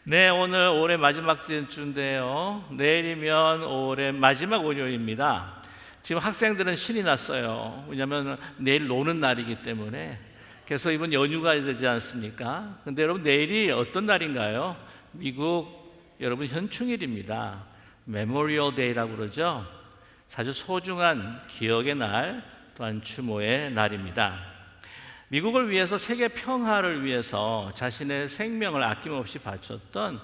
네, 오늘 올해 마지막 주인데요. 내일이면 올해 마지막 월요일입니다. 지금 학생들은 신이 났어요. 왜냐하면 내일 노는 날이기 때문에. 그래서 이번 연휴가 되지 않습니까? 근데 여러분, 내일이 어떤 날인가요? 미국 여러분 현충일입니다. 메모리얼 데이라고 그러죠. 아주 소중한 기억의 날, 또한 추모의 날입니다. 미국을 위해서 세계 평화를 위해서 자신의 생명을 아낌없이 바쳤던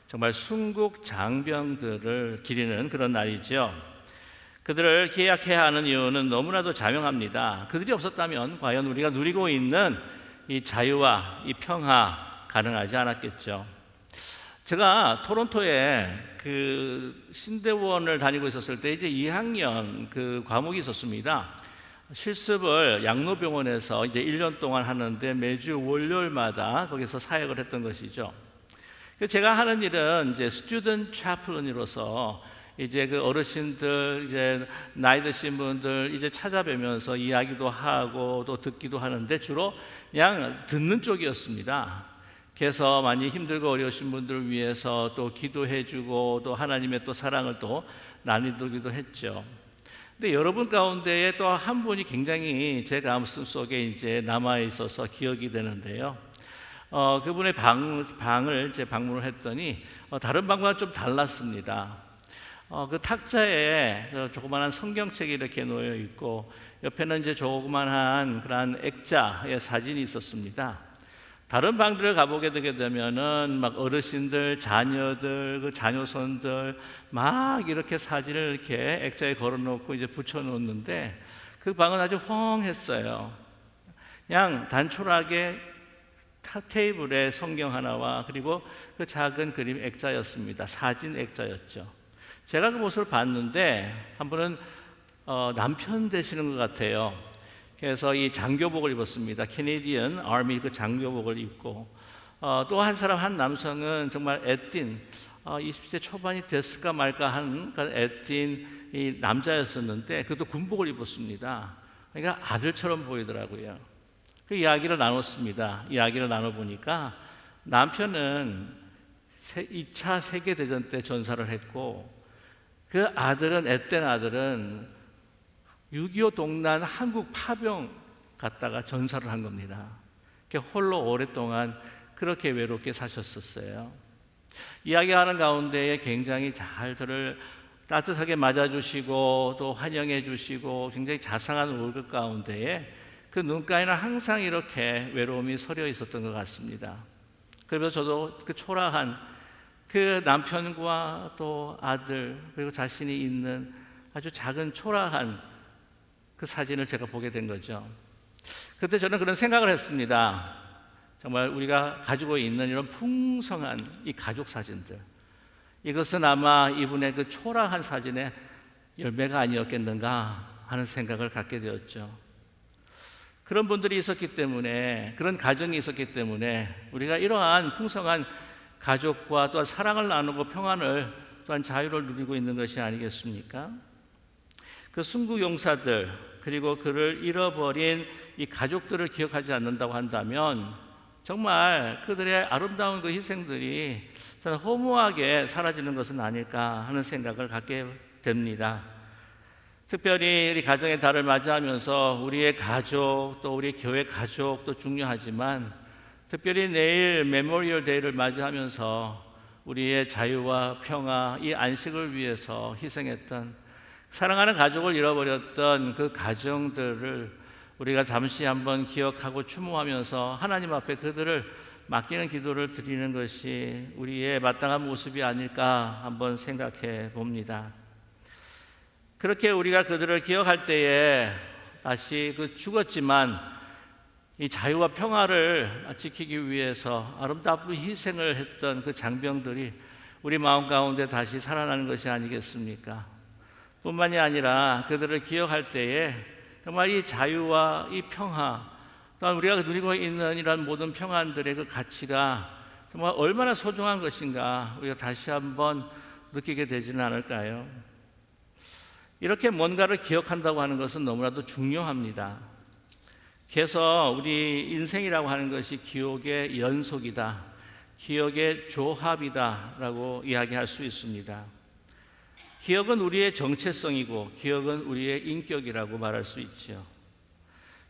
정말 순국 장병들을 기리는 그런 날이죠. 그들을 기약해야 하는 이유는 너무나도 자명합니다. 그들이 없었다면 과연 우리가 누리고 있는 이 자유와 이 평화 가능하지 않았겠죠. 제가 토론토에 그 신대원을 다니고 있었을 때 이제 2학년 그 과목이 있었습니다. 실습을 양로병원에서 이제 1년 동안 하는데 매주 월요일마다 거기서 사역을 했던 것이죠. 제가 하는 일은 이제 스튜던트 차플런으로서 이제 그 어르신들, 이제 나이 드신 분들 이제 찾아뵈면서 이야기도 하고 또 듣기도 하는데 주로 그냥 듣는 쪽이었습니다. 그래서 많이 힘들고 어려우신 분들을 위해서 또 기도해주고 또 하나님의 또 사랑을 또 나누기도 했죠. 근데 여러분 가운데에 또 한 분이 굉장히 제 가슴 속에 이제 남아 있어서 기억이 되는데요. 그분의 방을 제 방문을 했더니 다른 방과는 좀 달랐습니다. 그 탁자에 조그마한 성경책이 이렇게 놓여 있고 옆에는 이제 조그마한 그런 액자의 사진이 있었습니다. 다른 방들을 가보게 되게 되면은 막 어르신들, 자녀들, 그 자녀손들 막 이렇게 사진을 이렇게 액자에 걸어놓고 이제 붙여놓는데 그 방은 아주 휑했어요. 그냥 단촐하게 테이블에 성경 하나와 그리고 그 작은 그림 액자였습니다. 사진 액자였죠. 제가 그 모습을 봤는데 한 분은 남편 되시는 것 같아요. 그래서 이 장교복을 입었습니다. 캐네디언 아미 그 장교복을 입고 또 한 사람 한 남성은 정말 애띤 20대 초반이 됐을까 말까 한 애띤 이 남자였었는데 그것도 군복을 입었습니다. 그러니까 아들처럼 보이더라고요. 그 이야기를 나눴습니다. 이야기를 나눠보니까 남편은 2차 세계대전 때 전사를 했고 그 아들은 앳된 아들은 6.25 동란 한국 파병 갔다가 전사를 한 겁니다. 홀로 오랫동안 그렇게 외롭게 사셨었어요. 이야기하는 가운데에 굉장히 잘 저를 따뜻하게 맞아주시고 또 환영해 주시고 굉장히 자상한 얼굴 가운데에 그 눈가에는 항상 이렇게 외로움이 서려 있었던 것 같습니다. 그래서 저도 그 초라한 그 남편과 또 아들 그리고 자신이 있는 아주 작은 초라한 그 사진을 제가 보게 된 거죠. 그때 저는 그런 생각을 했습니다. 정말 우리가 가지고 있는 이런 풍성한 이 가족 사진들, 이것은 아마 이분의 그 초라한 사진의 열매가 아니었겠는가 하는 생각을 갖게 되었죠. 그런 분들이 있었기 때문에, 그런 가정이 있었기 때문에 우리가 이러한 풍성한 가족과 또한 사랑을 나누고 평안을 또한 자유를 누리고 있는 것이 아니겠습니까? 그 순국 용사들 그리고 그를 잃어버린 이 가족들을 기억하지 않는다고 한다면 정말 그들의 아름다운 그 희생들이 허무하게 사라지는 것은 아닐까 하는 생각을 갖게 됩니다. 특별히 우리 가정의 달을 맞이하면서 우리의 가족 또 우리 교회 가족도 중요하지만 특별히 내일 메모리얼 데이를 맞이하면서 우리의 자유와 평화 이 안식을 위해서 희생했던 사랑하는 가족을 잃어버렸던 그 가정들을 우리가 잠시 한번 기억하고 추모하면서 하나님 앞에 그들을 맡기는 기도를 드리는 것이 우리의 마땅한 모습이 아닐까 한번 생각해 봅니다. 그렇게 우리가 그들을 기억할 때에 다시 그 죽었지만 이 자유와 평화를 지키기 위해서 아름답고 희생을 했던 그 장병들이 우리 마음 가운데 다시 살아나는 것이 아니겠습니까? 뿐만이 아니라 그들을 기억할 때에 정말 이 자유와 이 평화 또한 우리가 누리고 있는 이런 모든 평안들의 그 가치가 정말 얼마나 소중한 것인가 우리가 다시 한번 느끼게 되지는 않을까요? 이렇게 뭔가를 기억한다고 하는 것은 너무나도 중요합니다. 그래서 우리 인생이라고 하는 것이 기억의 연속이다. 기억의 조합이다라고 이야기할 수 있습니다. 기억은 우리의 정체성이고 기억은 우리의 인격이라고 말할 수 있죠.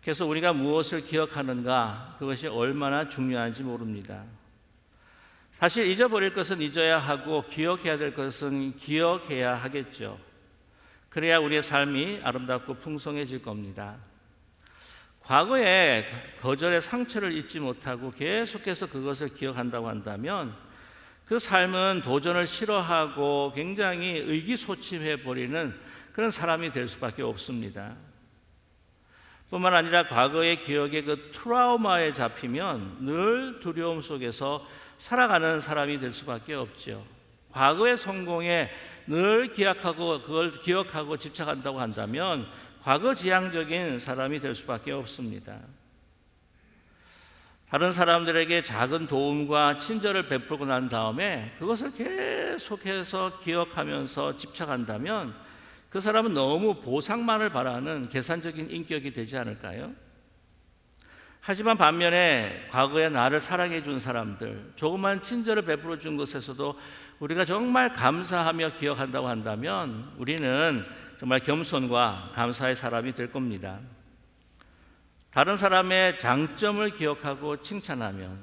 그래서 우리가 무엇을 기억하는가, 그것이 얼마나 중요한지 모릅니다. 사실 잊어버릴 것은 잊어야 하고 기억해야 될 것은 기억해야 하겠죠. 그래야 우리의 삶이 아름답고 풍성해질 겁니다. 과거의 거절의 상처를 잊지 못하고 계속해서 그것을 기억한다고 한다면 그 삶은 도전을 싫어하고 굉장히 의기소침해버리는 그런 사람이 될 수밖에 없습니다. 뿐만 아니라 과거의 기억의 그 트라우마에 잡히면 늘 두려움 속에서 살아가는 사람이 될 수밖에 없죠. 과거의 성공에 늘 기억하고 그걸 기억하고 집착한다고 한다면 과거 지향적인 사람이 될 수밖에 없습니다. 다른 사람들에게 작은 도움과 친절을 베풀고 난 다음에 그것을 계속해서 기억하면서 집착한다면 그 사람은 너무 보상만을 바라는 계산적인 인격이 되지 않을까요? 하지만 반면에 과거에 나를 사랑해 준 사람들, 조그만 친절을 베풀어 준 것에서도 우리가 정말 감사하며 기억한다고 한다면 우리는 정말 겸손과 감사의 사람이 될 겁니다. 다른 사람의 장점을 기억하고 칭찬하면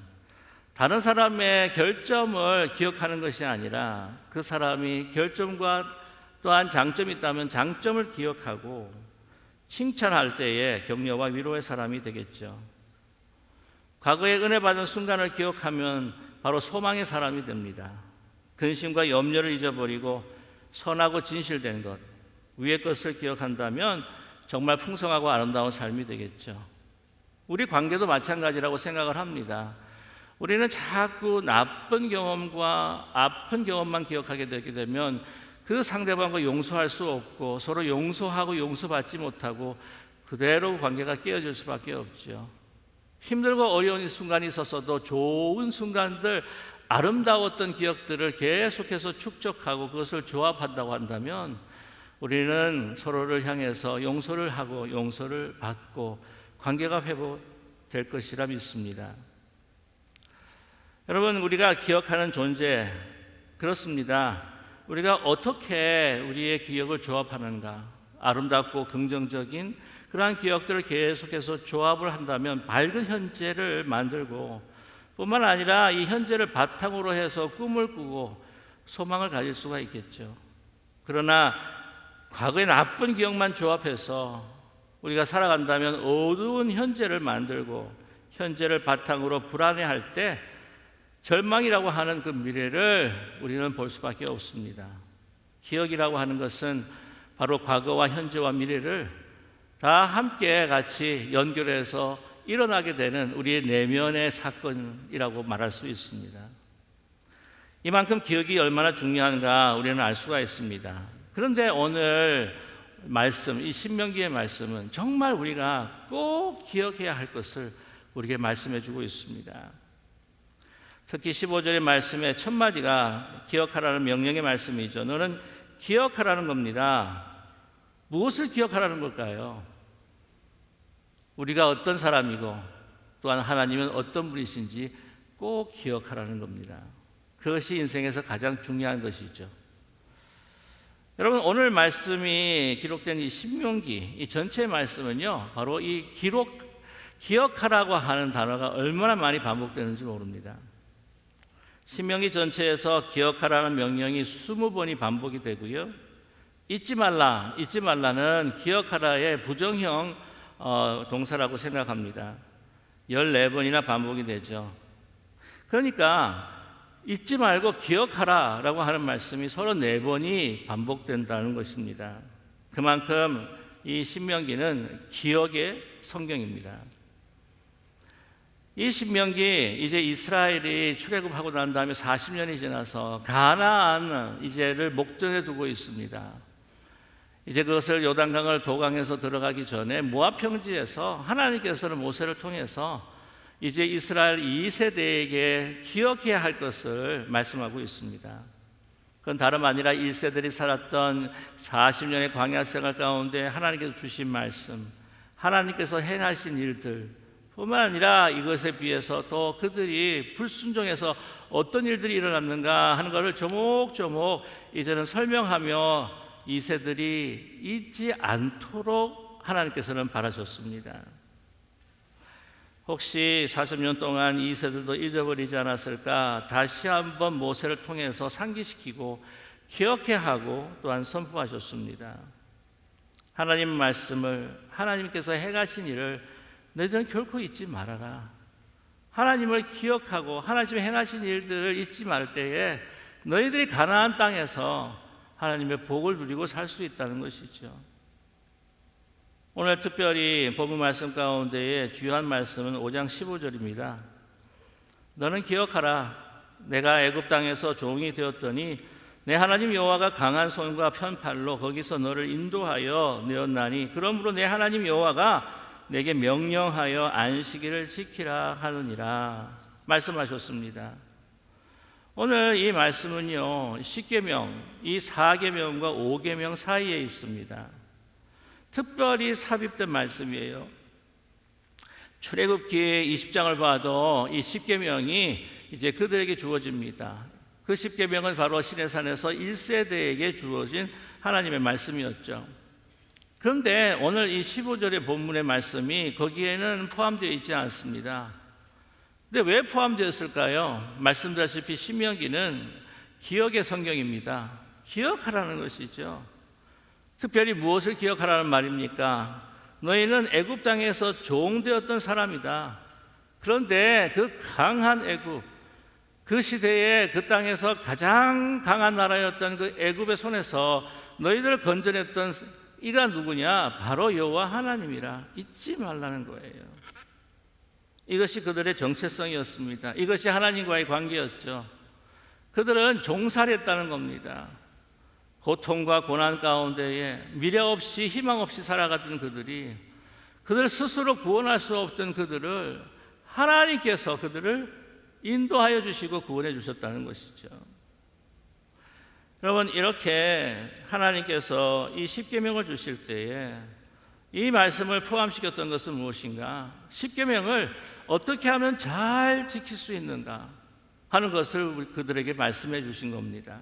다른 사람의 결점을 기억하는 것이 아니라 그 사람이 결점과 또한 장점이 있다면 장점을 기억하고 칭찬할 때에 격려와 위로의 사람이 되겠죠. 과거에 은혜 받은 순간을 기억하면 바로 소망의 사람이 됩니다. 근심과 염려를 잊어버리고 선하고 진실된 것, 위의 것을 기억한다면 정말 풍성하고 아름다운 삶이 되겠죠. 우리 관계도 마찬가지라고 생각을 합니다. 우리는 자꾸 나쁜 경험과 아픈 경험만 기억하게 되게 되면 그 상대방과 용서할 수 없고 서로 용서하고 용서받지 못하고 그대로 관계가 깨어질 수밖에 없죠. 힘들고 어려운 순간이 있었어도 좋은 순간들, 아름다웠던 기억들을 계속해서 축적하고 그것을 조합한다고 한다면 우리는 서로를 향해서 용서를 하고 용서를 받고 관계가 회복될 것이라 믿습니다. 여러분, 우리가 기억하는 존재, 그렇습니다. 우리가 어떻게 우리의 기억을 조합하는가, 아름답고 긍정적인 그러한 기억들을 계속해서 조합을 한다면 밝은 현재를 만들고 뿐만 아니라 이 현재를 바탕으로 해서 꿈을 꾸고 소망을 가질 수가 있겠죠. 그러나 과거의 나쁜 기억만 조합해서 우리가 살아간다면 어두운 현재를 만들고 현재를 바탕으로 불안해할 때 절망이라고 하는 그 미래를 우리는 볼 수밖에 없습니다. 기억이라고 하는 것은 바로 과거와 현재와 미래를 다 함께 같이 연결해서 일어나게 되는 우리의 내면의 사건이라고 말할 수 있습니다. 이만큼 기억이 얼마나 중요한가 우리는 알 수가 있습니다. 그런데 오늘 말씀, 이 신명기의 말씀은 정말 우리가 꼭 기억해야 할 것을 우리에게 말씀해 주고 있습니다. 특히 15절의 말씀의 첫 마디가 기억하라는 명령의 말씀이죠. 너는 기억하라는 겁니다. 무엇을 기억하라는 걸까요? 우리가 어떤 사람이고 또한 하나님은 어떤 분이신지 꼭 기억하라는 겁니다. 그것이 인생에서 가장 중요한 것이죠. 여러분, 오늘 말씀이 기록된 이 신명기, 이 전체 말씀은요, 바로 이 기억하라고 하는 단어가 얼마나 많이 반복되는지 모릅니다. 신명기 전체에서 기억하라는 명령이 20번이 반복이 되고요. 잊지 말라는 기억하라의 부정형 동사라고 생각합니다. 14번이나 반복이 되죠. 그러니까 잊지 말고 기억하라라고 하는 말씀이 34번이 반복된다는 것입니다. 그만큼 이 신명기는 기억의 성경입니다. 이 신명기, 이제 이스라엘이 출애굽하고 난 다음에 40년이 지나서 가나안 이제를 목전에 두고 있습니다. 이제 그것을 요단강을 도강해서 들어가기 전에 모압 평지에서 하나님께서는 모세를 통해서 이제 이스라엘 2세대에게 기억해야 할 것을 말씀하고 있습니다. 그건 다름 아니라 1세들이 살았던 40년의 광야 생활 가운데 하나님께서 주신 말씀, 하나님께서 행하신 일들, 뿐만 아니라 이것에 비해서 또 그들이 불순종해서 어떤 일들이 일어났는가 하는 것을 조목조목 이제는 설명하며 이 세들이 잊지 않도록 하나님께서는 바라셨습니다. 혹시 40년 동안 이 세들도 잊어버리지 않았을까? 다시 한번 모세를 통해서 상기시키고 기억해 하고 또한 선포하셨습니다. 하나님 말씀을, 하나님께서 행하신 일을 너희들은 결코 잊지 말아라. 하나님을 기억하고 하나님이 행하신 일들을 잊지 말 때에 너희들이 가나안 땅에서 하나님의 복을 누리고 살 수 있다는 것이죠. 오늘 특별히 본문 말씀 가운데에 주요한 말씀은 5장 15절입니다. 너는 기억하라. 내가 애굽 땅에서 종이 되었더니 내 하나님 여호와가 강한 손과 편팔로 거기서 너를 인도하여 내었나니 그러므로 내 하나님 여호와가 내게 명령하여 안식일을 지키라 하느니라 말씀하셨습니다. 오늘 이 말씀은요, 10계명, 이 4계명과 5계명 사이에 있습니다. 특별히 삽입된 말씀이에요. 출애굽기 20장을 봐도 이 10계명이 이제 그들에게 주어집니다. 그 10계명은 바로 시내산에서 1세대에게 주어진 하나님의 말씀이었죠. 그런데 오늘 이 15절의 본문의 말씀이 거기에는 포함되어 있지 않습니다. 근데 왜 포함되었을까요? 말씀드렸다시피 신명기는 기억의 성경입니다. 기억하라는 것이죠. 특별히 무엇을 기억하라는 말입니까? 너희는 애굽 땅에서 종되었던 사람이다. 그런데 그 강한 애굽, 그 시대에 그 땅에서 가장 강한 나라였던 그 애굽의 손에서 너희들을 건져냈던 이가 누구냐? 바로 여호와 하나님이라. 잊지 말라는 거예요. 이것이 그들의 정체성이었습니다. 이것이 하나님과의 관계였죠. 그들은 종살이했다는 겁니다. 고통과 고난 가운데에 미래 없이 희망 없이 살아갔던 그들이, 그들 스스로 구원할 수 없던 그들을 하나님께서 그들을 인도하여 주시고 구원해 주셨다는 것이죠. 여러분, 이렇게 하나님께서 이 십계명을 주실 때에 이 말씀을 포함시켰던 것은 무엇인가? 십계명을 어떻게 하면 잘 지킬 수 있는가 하는 것을 그들에게 말씀해 주신 겁니다.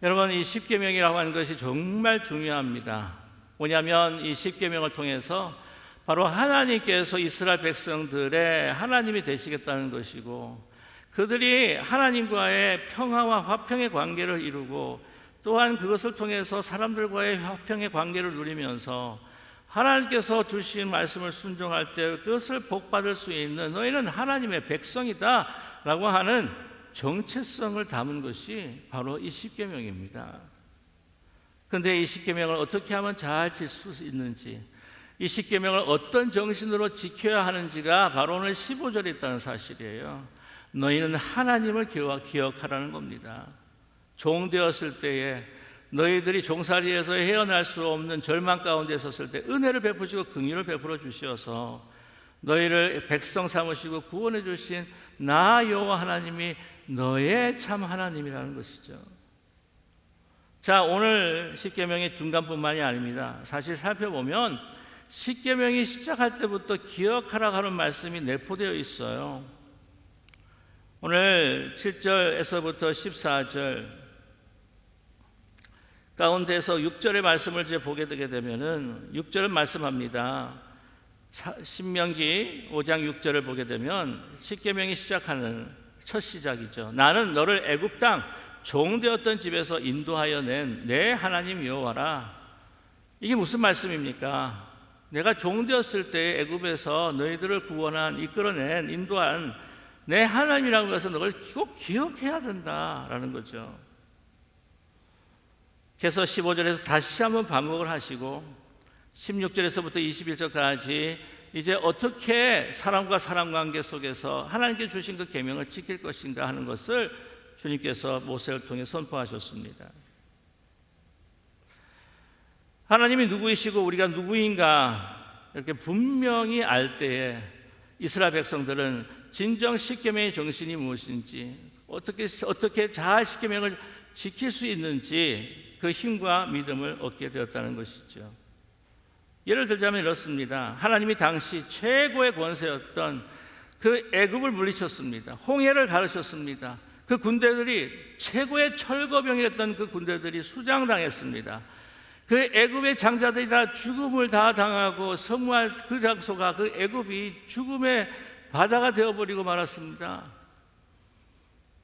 여러분, 이 십계명이라고 하는 것이 정말 중요합니다. 뭐냐면 이 십계명을 통해서 바로 하나님께서 이스라엘 백성들의 하나님이 되시겠다는 것이고, 그들이 하나님과의 평화와 화평의 관계를 이루고 또한 그것을 통해서 사람들과의 화평의 관계를 누리면서 하나님께서 주신 말씀을 순종할 때 그것을 복받을 수 있는 너희는 하나님의 백성이다 라고 하는 정체성을 담은 것이 바로 이 십계명입니다. 그런데 이 십계명을 어떻게 하면 잘 질 수 있는지, 이 십계명을 어떤 정신으로 지켜야 하는지가 바로 오늘 15절에 있다는 사실이에요. 너희는 하나님을 기억하라는 겁니다. 종되었을 때에 너희들이 종살이에서 헤어날 수 없는 절망 가운데 섰을 때 은혜를 베푸시고 긍휼을 베풀어 주셔서 너희를 백성 삼으시고 구원해 주신 나 여호와 하나님이 너의 참 하나님이라는 것이죠. 자, 오늘 십계명의 중간뿐만이 아닙니다. 사실 살펴보면 십계명이 시작할 때부터 기억하라고 하는 말씀이 내포되어 있어요. 오늘 7절에서부터 14절 가운데서 6절의 말씀을 이제 보게 되게 되면은 6절은 말씀합니다. 신명기 5장 6절을 보게 되면 십계명이 시작하는 첫 시작이죠. 나는 너를 애굽 땅 종되었던 집에서 인도하여 낸 내 하나님 여호와라. 이게 무슨 말씀입니까? 내가 종되었을 때 애굽에서 너희들을 구원한, 이끌어낸, 인도한 내 하나님이라는 것을 너를 꼭 기억해야 된다라는 거죠. 그래서 15절에서 다시 한번 반복을 하시고 16절에서부터 21절까지 이제 어떻게 사람과 사람 관계 속에서 하나님께 주신 그 계명을 지킬 것인가 하는 것을 주님께서 모세를 통해 선포하셨습니다. 하나님이 누구이시고 우리가 누구인가 이렇게 분명히 알 때에 이스라엘 백성들은 진정 십계명의 정신이 무엇인지, 어떻게 잘 십계명을 지킬 수 있는지 그 힘과 믿음을 얻게 되었다는 것이죠. 예를 들자면 이렇습니다. 하나님이 당시 최고의 권세였던 그 애굽을 물리쳤습니다. 홍해를 가르쳤습니다. 그 군대들이 최고의 철거병이었던 그 군대들이 수장당했습니다. 그 애굽의 장자들이 다 죽음을 다 당하고 성무할 그 장소가 그 애굽이 죽음의 바다가 되어버리고 말았습니다.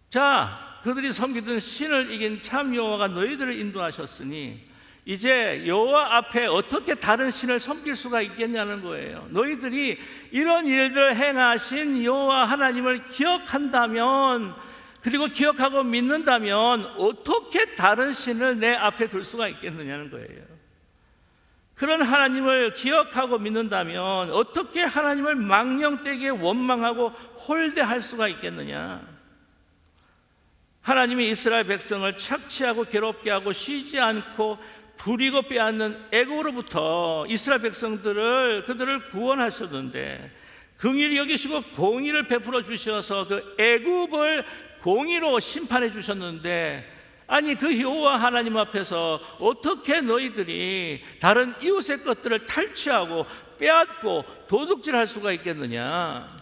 자, 그들이 섬기던 신을 이긴 참 여호와가 너희들을 인도하셨으니 이제 여호와 앞에 어떻게 다른 신을 섬길 수가 있겠냐는 거예요. 너희들이 이런 일들을 행하신 여호와 하나님을 기억한다면, 그리고 기억하고 믿는다면 어떻게 다른 신을 내 앞에 둘 수가 있겠느냐는 거예요. 그런 하나님을 기억하고 믿는다면 어떻게 하나님을 망령되게 원망하고 홀대할 수가 있겠느냐. 하나님이 이스라엘 백성을 착취하고 괴롭게 하고 쉬지 않고 부리고 빼앗는 애굽으로부터 이스라엘 백성들을 그들을 구원하셨는데 긍휼히 여기시고 공의를 베풀어 주셔서 그 애굽을 공의로 심판해 주셨는데, 아니 그 여호와 하나님 앞에서 어떻게 너희들이 다른 이웃의 것들을 탈취하고 빼앗고 도둑질할 수가 있겠느냐.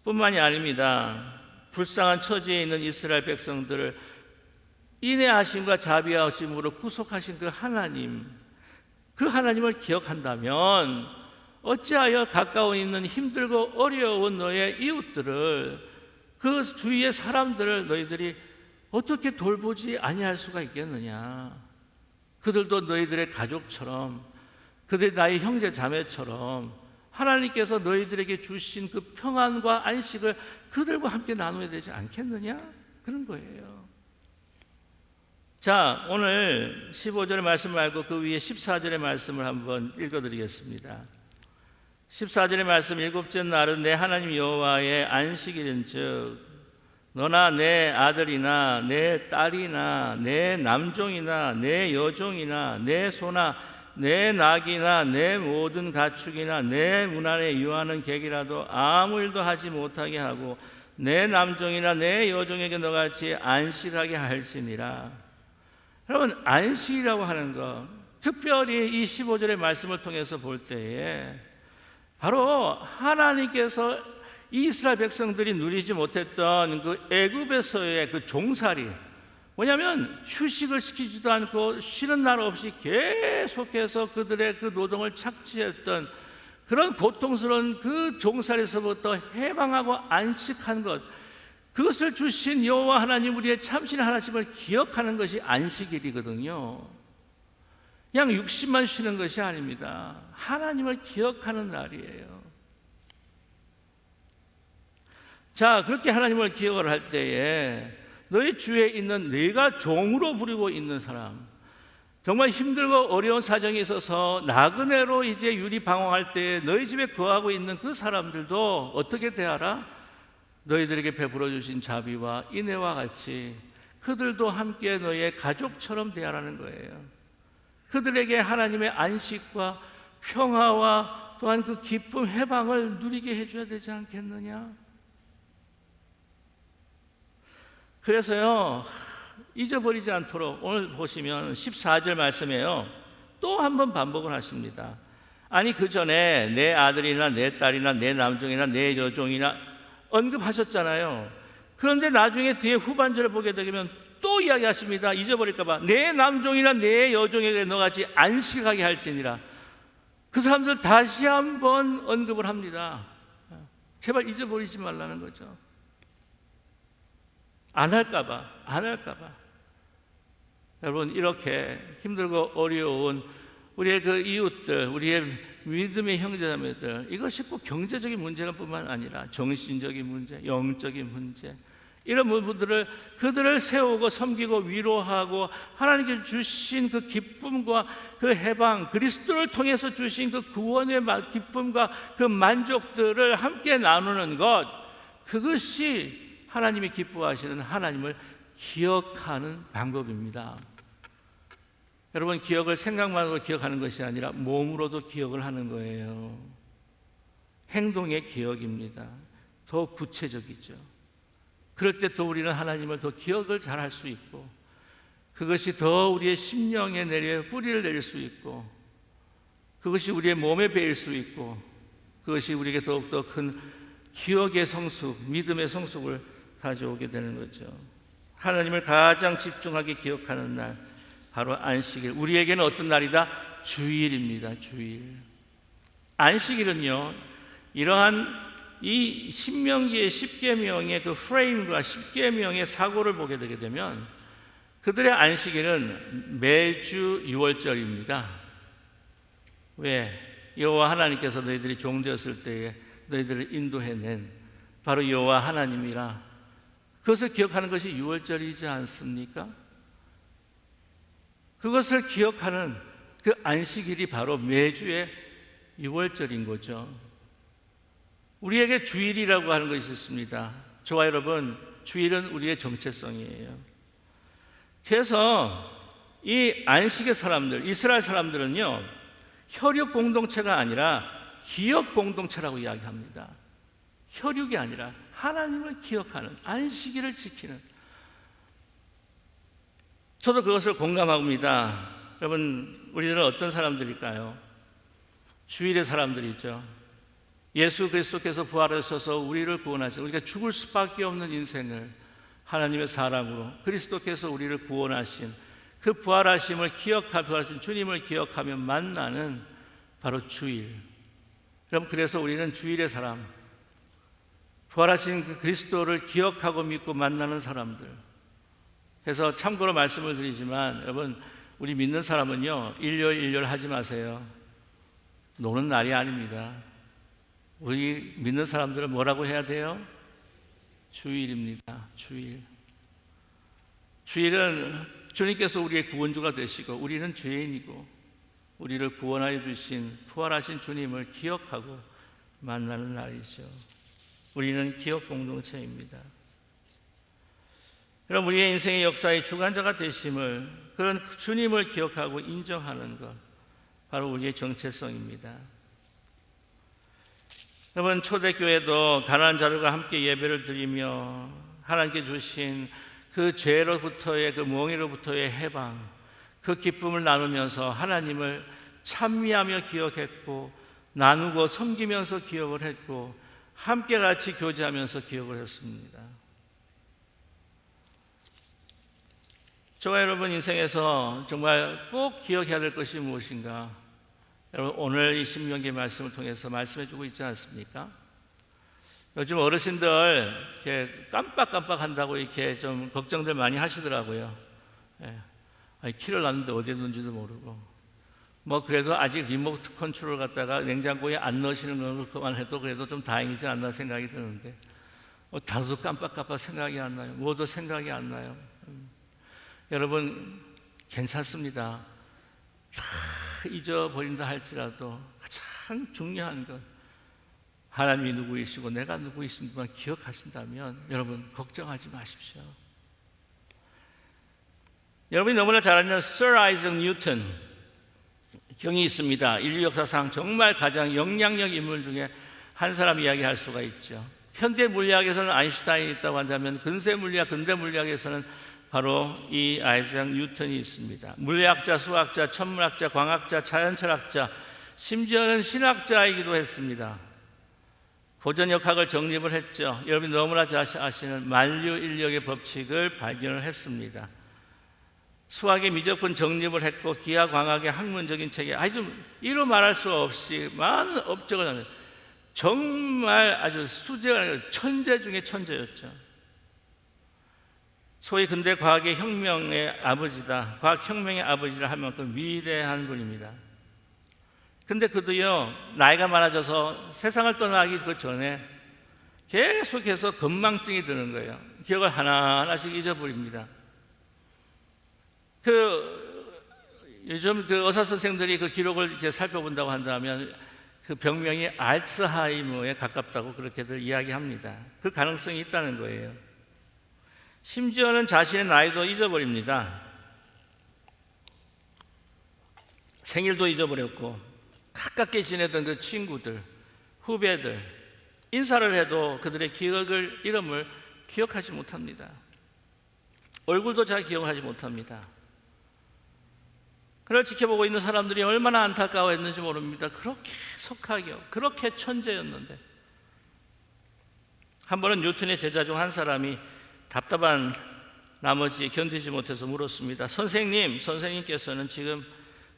뿐만이 아닙니다. 불쌍한 처지에 있는 이스라엘 백성들을 인애하심과 자비하심으로 구속하신 그 하나님을 기억한다면 어찌하여 가까워 있는 힘들고 어려운 너의 이웃들을, 그 주위의 사람들을 너희들이 어떻게 돌보지 아니할 수가 있겠느냐. 그들도 너희들의 가족처럼, 그들이 나의 형제 자매처럼 하나님께서 너희들에게 주신 그 평안과 안식을 그들과 함께 나눠야 되지 않겠느냐, 그런 거예요. 자, 오늘 15절의 말씀 말고 그 위에 14절의 말씀을 한번 읽어드리겠습니다. 14절의 말씀, 일곱째 날은 내 하나님 여호와의 안식일인즉 너나 내 아들이나 내 딸이나 내 남종이나 내 여종이나 내 소나 내 낙이나 내 모든 가축이나 내 문 안에 유하는 객이라도 아무 일도 하지 못하게 하고 내 남종이나 내 여종에게 너같이 안식하게 할지니라. 여러분, 안식이라고 하는 것, 특별히 이 15절의 말씀을 통해서 볼 때에 바로 하나님께서 이스라엘 백성들이 누리지 못했던 그 애굽에서의 그 종살이, 뭐냐면 휴식을 시키지도 않고 쉬는 날 없이 계속해서 그들의 그 노동을 착취했던 그런 고통스러운 그 종살에서부터 해방하고 안식한 것, 그것을 주신 여호와 하나님, 우리의 참신 하나님을 기억하는 것이 안식일이거든요. 그냥 60만 쉬는 것이 아닙니다. 하나님을 기억하는 날이에요. 자, 그렇게 하나님을 기억을 할 때에 너희 주위에 있는 내가 종으로 부리고 있는 사람, 정말 힘들고 어려운 사정이 있어서 나그네로 이제 유리방황할 때 너희 집에 거하고 있는 그 사람들도 어떻게 대하라? 너희들에게 베풀어 주신 자비와 인애와 같이 그들도 함께 너희의 가족처럼 대하라는 거예요. 그들에게 하나님의 안식과 평화와 또한 그 기쁨, 해방을 누리게 해줘야 되지 않겠느냐. 그래서요, 잊어버리지 않도록 오늘 보시면 14절 말씀에요, 또 한 번 반복을 하십니다. 아니 그 전에 내 아들이나 내 딸이나 내 남종이나 내 여종이나 언급하셨잖아요. 그런데 나중에 뒤에 후반절을 보게 되면 또 이야기하십니다. 잊어버릴까 봐. 내 남종이나 내 여종에게 너같이 안식하게 할지니라. 그 사람들 다시 한번 언급을 합니다. 제발 잊어버리지 말라는 거죠. 안 할까 봐. 여러분, 이렇게 힘들고 어려운 우리의 그 이웃들, 우리의 믿음의 형제자매들, 이것이 꼭 경제적인 문제가 뿐만 아니라 정신적인 문제, 영적인 문제, 이런 부분들을 그들을 세우고 섬기고 위로하고 하나님께 주신 그 기쁨과 그 해방, 그리스도를 통해서 주신 그 구원의 기쁨과 그 만족들을 함께 나누는 것, 그것이 하나님이 기뻐하시는 하나님을 기억하는 방법입니다. 여러분, 기억을 생각만으로 기억하는 것이 아니라 몸으로도 기억을 하는 거예요. 행동의 기억입니다. 더 구체적이죠. 그럴 때 또 우리는 하나님을 더 기억을 잘할 수 있고, 그것이 더 우리의 심령에 뿌리를 내릴 수 있고, 그것이 우리의 몸에 배일 수 있고, 그것이 우리에게 더욱더 큰 기억의 성숙, 믿음의 성숙을 가져오게 되는 거죠. 하나님을 가장 집중하게 기억하는 날, 바로 안식일. 우리에게는 어떤 날이다? 주일입니다. 주일. 안식일은요, 이러한 이 신명기의 10계명의 그 프레임과 10계명의 사고를 보게 되게 되면 그들의 안식일은 매주 6월절입니다. 왜? 여호와 하나님께서 너희들이 종되었을 때에 너희들을 인도해낸 바로 여호와 하나님이라. 그것을 기억하는 것이 6월절이지 않습니까? 그것을 기억하는 그 안식일이 바로 매주의 6월절인 거죠. 우리에게 주일이라고 하는 것이 있습니다. 저와 여러분, 주일은 우리의 정체성이에요. 그래서 이 안식의 사람들, 이스라엘 사람들은요, 혈육 공동체가 아니라 기억 공동체라고 이야기합니다. 혈육이 아니라 하나님을 기억하는, 안식일을 지키는. 저도 그것을 공감합니다. 여러분, 우리들은 어떤 사람들일까요? 주일의 사람들이죠. 예수 그리스도께서 부활하셔서 우리를 구원하신, 우리가 죽을 수밖에 없는 인생을 하나님의 사랑으로 그리스도께서 우리를 구원하신 그 부활하심을 부활하신 주님을 기억하며 만나는 바로 주일. 그럼 그래서 우리는 주일의 사람, 부활하신 그 그리스도를 기억하고 믿고 만나는 사람들. 그래서 참고로 말씀을 드리지만, 여러분, 우리 믿는 사람은요, 일요일 하지 마세요. 노는 날이 아닙니다. 우리 믿는 사람들은 뭐라고 해야 돼요? 주일입니다. 주일. 주일은 주님께서 우리의 구원주가 되시고 우리는 죄인이고 우리를 구원하여 주신 부활하신 주님을 기억하고 만나는 날이죠. 우리는 기억 공동체입니다. 그럼 우리의 인생의 역사의 주관자가 되심을, 그런 주님을 기억하고 인정하는 것, 바로 우리의 정체성입니다. 여러분, 초대교회도 가난한 자들과 함께 예배를 드리며 하나님께 주신 그 죄로부터의, 그 멍에로부터의 해방, 그 기쁨을 나누면서 하나님을 찬미하며 기억했고, 나누고 섬기면서 기억을 했고, 함께 같이 교제하면서 기억을 했습니다. 저와 여러분 인생에서 정말 꼭 기억해야 될 것이 무엇인가? 여러분, 오늘 이 신명기 말씀을 통해서 말씀해 주고 있지 않습니까? 요즘 어르신들 이렇게 깜빡깜빡 한다고 이렇게 좀 걱정들 많이 하시더라고요. 예. 아니, 키를 놨는데 어디에 둔지도 모르고, 뭐 그래도 아직 리모트 컨트롤 갖다가 냉장고에 안 넣으시는 걸 그만해도 그래도 좀 다행이지 않나 생각이 드는데, 다도 깜빡깜빡 생각이 안 나요. 뭐도 생각이 안 나요. 여러분, 괜찮습니다. 다 잊어버린다 할지라도 가장 중요한 건 하나님이 누구이시고 내가 누구이신지만 기억하신다면 여러분 걱정하지 마십시오. 여러분이 너무나 잘 아는 Sir Isaac Newton 경이 있습니다. 인류 역사상 정말 가장 영향력 인물 중에 한 사람 이야기할 수가 있죠. 현대 물리학에서는 아인슈타인이 있다고 한다면 근대 물리학에서는 바로 이 아이작 뉴턴이 있습니다. 물리학자, 수학자, 천문학자, 광학자, 자연철학자, 심지어는 신학자이기도 했습니다. 고전역학을 정립을 했죠. 여러분이 너무나 잘 아시는 만류인력의 법칙을 발견을 했습니다. 수학의 미적분 정립을 했고, 기하광학의 학문적인 체계, 아주 이루 말할 수 없이 많은 업적을 합니다. 정말 아주 수제가 천재 중에 천재였죠. 소위 근대 과학의 혁명의 아버지다, 과학혁명의 아버지라 할 만큼 위대한 분입니다. 근데 그도요, 나이가 많아져서 세상을 떠나기 그 전에 계속해서 건망증이 드는 거예요. 기억을 하나하나씩 잊어버립니다. 요즘 의사 선생들이 그 기록을 이제 살펴본다고 한다면 그 병명이 알츠하이머에 가깝다고 그렇게들 이야기합니다. 그 가능성이 있다는 거예요. 심지어는 자신의 나이도 잊어버립니다. 생일도 잊어버렸고, 가깝게 지내던 그 친구들, 후배들, 인사를 해도 그들의 이름을 기억하지 못합니다. 얼굴도 잘 기억하지 못합니다. 그를 지켜보고 있는 사람들이 얼마나 안타까워했는지 모릅니다. 그렇게 속하게, 그렇게 천재였는데. 한 번은 뉴턴의 제자 중 한 사람이 답답한 나머지 견디지 못해서 물었습니다. 선생님께서는 지금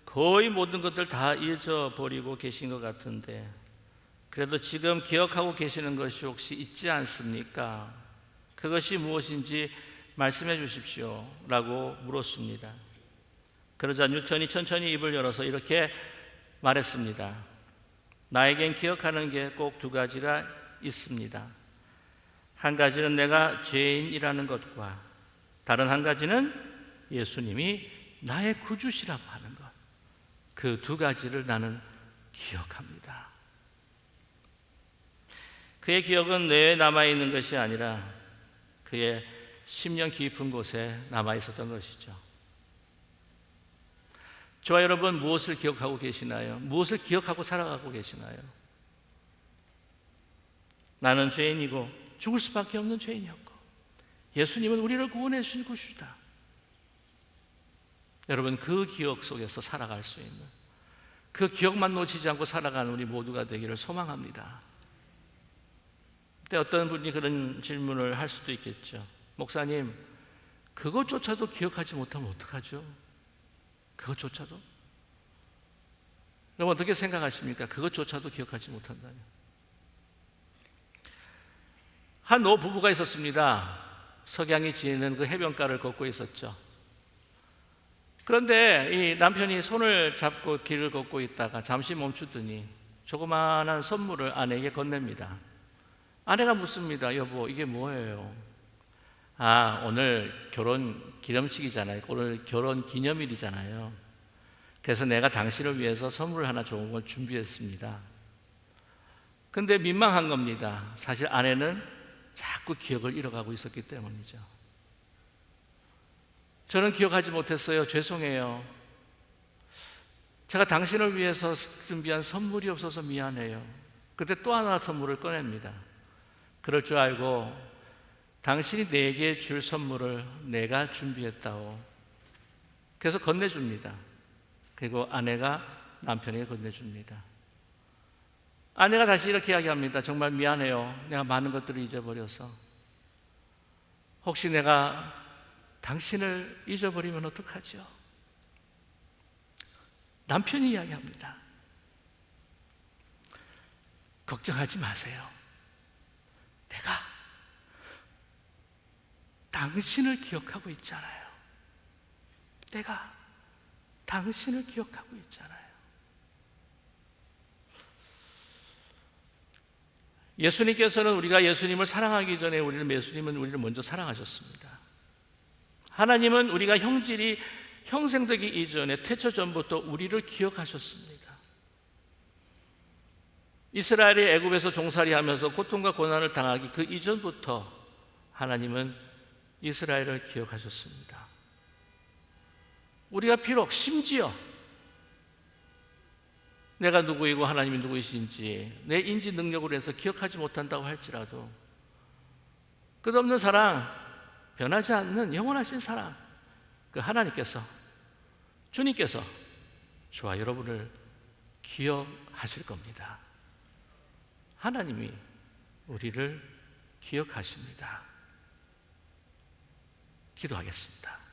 거의 모든 것들 다 잊어버리고 계신 것 같은데 그래도 지금 기억하고 계시는 것이 혹시 있지 않습니까? 그것이 무엇인지 말씀해 주십시오 라고 물었습니다. 그러자 뉴턴이 천천히 입을 열어서 이렇게 말했습니다. 나에겐 기억하는 게 꼭 두 가지가 있습니다. 한 가지는 내가 죄인이라는 것과 다른 한 가지는 예수님이 나의 구주시라고 하는 것. 그 두 가지를 나는 기억합니다. 그의 기억은 뇌에 남아있는 것이 아니라 그의 심령 깊은 곳에 남아있었던 것이죠. 저와 여러분 무엇을 기억하고 계시나요? 무엇을 기억하고 살아가고 계시나요? 나는 죄인이고 죽을 수밖에 없는 죄인이었고 예수님은 우리를 구원해 주신 것이다. 여러분 그 기억 속에서 살아갈 수 있는 그 기억만 놓치지 않고 살아가는 우리 모두가 되기를 소망합니다. 그때 어떤 분이 그런 질문을 할 수도 있겠죠. 목사님, 그것조차도 기억하지 못하면 어떡하죠? 그것조차도? 여러분 어떻게 생각하십니까? 그것조차도 기억하지 못한다면. 한 노부부가 있었습니다. 석양이 지는 그 해변가를 걷고 있었죠. 그런데 이 남편이 손을 잡고 길을 걷고 있다가 잠시 멈추더니 조그마한 선물을 아내에게 건넵니다. 아내가 묻습니다. 여보, 이게 뭐예요? 아, 오늘 결혼 기념식이잖아요. 오늘 결혼 기념일이잖아요. 그래서 내가 당신을 위해서 선물 하나 좋은 걸 준비했습니다. 근데 민망한 겁니다. 사실 아내는 자꾸 기억을 잃어가고 있었기 때문이죠. 저는 기억하지 못했어요. 죄송해요. 제가 당신을 위해서 준비한 선물이 없어서 미안해요. 그때 또 하나 선물을 꺼냅니다. 그럴 줄 알고 당신이 내게 줄 선물을 내가 준비했다오. 그래서 건네줍니다. 그리고 아내가 남편에게 건네줍니다. 아내가 다시 이렇게 이야기합니다. 정말 미안해요. 내가 많은 것들을 잊어버려서. 혹시 내가 당신을 잊어버리면 어떡하죠? 남편이 이야기합니다. 걱정하지 마세요. 내가 당신을 기억하고 있잖아요. 내가 당신을 기억하고 있잖아요. 예수님께서는 우리가 예수님을 사랑하기 전에 예수님은 우리를 먼저 사랑하셨습니다. 하나님은 우리가 형질이 형성되기 이전에 태초 전부터 우리를 기억하셨습니다. 이스라엘이 애굽에서 종살이하면서 고통과 고난을 당하기 그 이전부터 하나님은 이스라엘을 기억하셨습니다. 우리가 비록 심지어 내가 누구이고 하나님이 누구이신지 내 인지 능력으로 해서 기억하지 못한다고 할지라도 끝없는 사랑, 변하지 않는 영원하신 사랑, 그 하나님께서, 주님께서 저와 여러분을 기억하실 겁니다. 하나님이 우리를 기억하십니다. 기도하겠습니다.